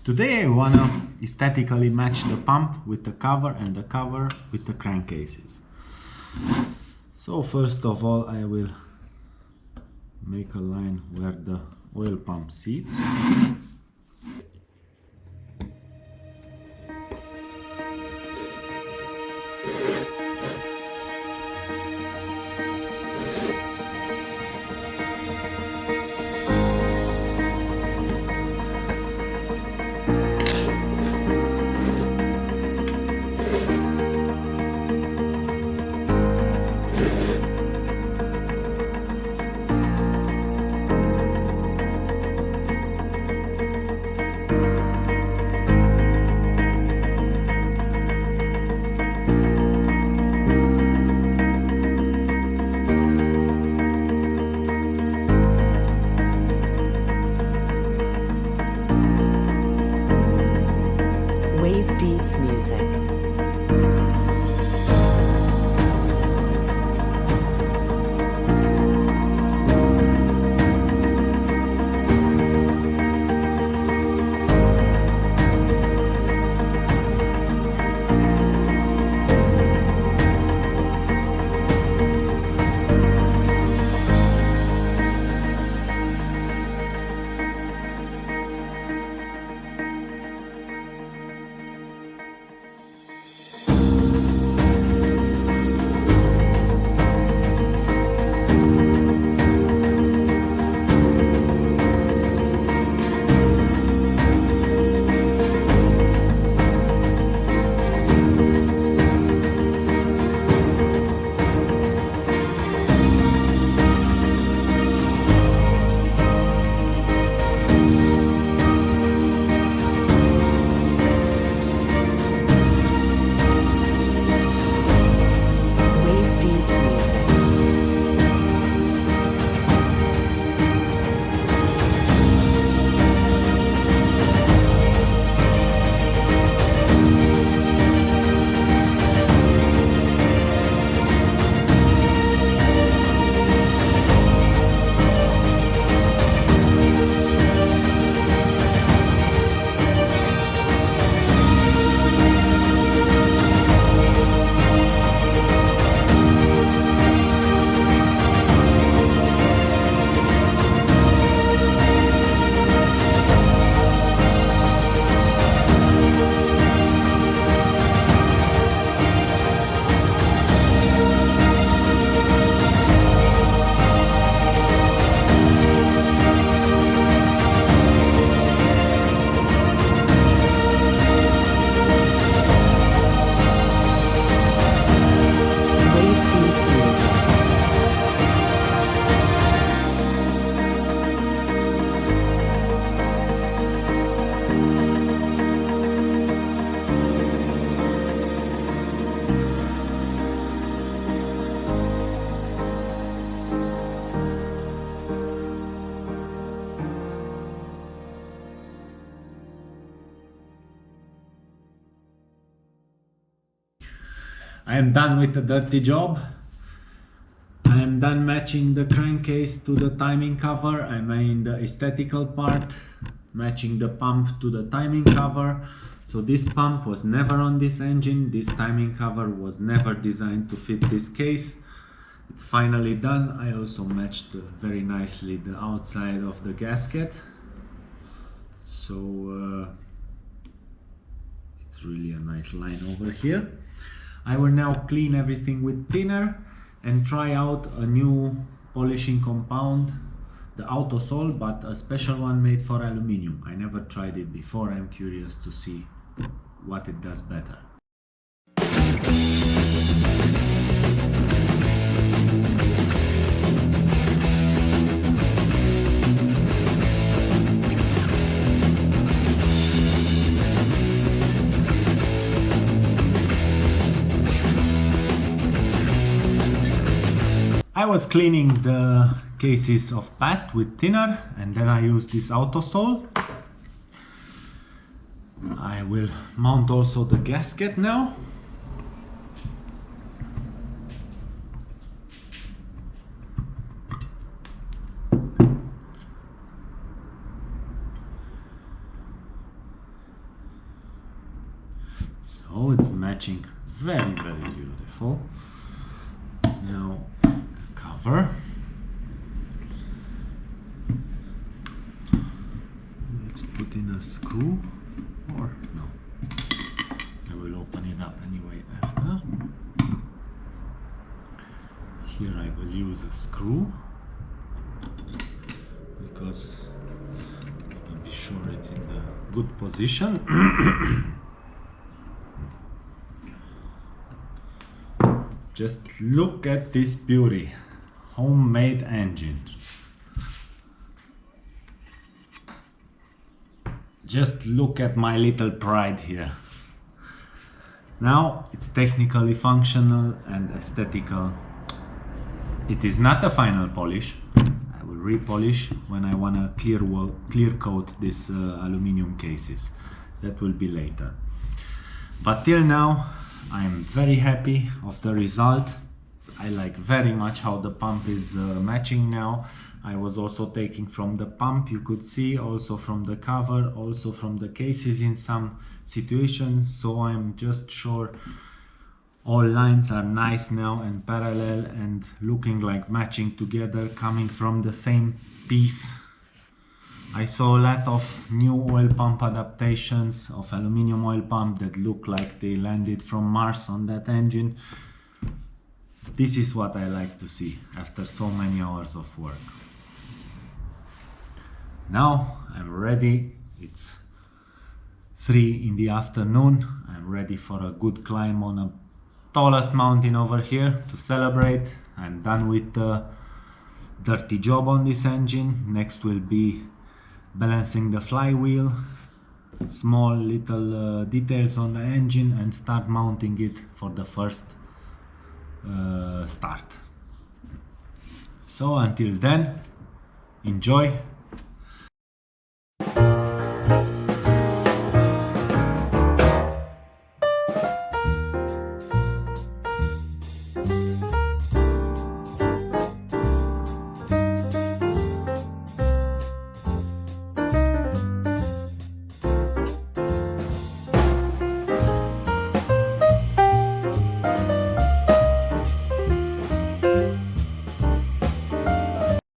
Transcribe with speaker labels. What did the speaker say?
Speaker 1: Today I wanna aesthetically match the pump with the cover and the cover with the crankcases. So first of all I will make a line where the oil pump sits.
Speaker 2: Music.
Speaker 1: I am done with the dirty job. I am done matching the crankcase to the timing cover. I made the aesthetical part, matching the pump to the timing cover. So this pump was never on this engine. This timing cover was never designed to fit this case. It's finally done. I also matched very nicely the outside of the gasket. So it's really a nice line over here. I will now clean everything with thinner and try out a new polishing compound, the Autosol, but a special one made for aluminium. I never tried it before. I'm curious to see what it does better. I was cleaning the cases of past with thinner and then I used this Autosol. I will mount also the gasket now. Oh, it's matching very, very beautiful. Now cover. Let's put in a screw, or no, I will open it up anyway after. Here I will use a screw because I'll be sure it's in the good position. Just look at this beauty, homemade engine. Just look at my little pride here. Now it's technically functional and aesthetical. It is not a final polish. I will repolish when I want to clear coat these aluminum cases. That will be later. But till now I am very happy of the result. I like very much how the pump is matching now. I was also taking from the pump, you could see, also from the cover, also from the cases in some situations, so I'm just sure all lines are nice now and parallel and looking like matching together, coming from the same piece. I saw a lot of new oil pump adaptations of aluminum oil pump that look like they landed from Mars on that engine. This is what I like to see after so many hours of work. Now I'm ready. It's 3 in the afternoon. I'm ready for a good climb on a tallest mountain over here to celebrate. I'm done with the dirty job on this engine. Next will be balancing the flywheel, small little details on the engine, and start mounting it for the first start. So until then, enjoy.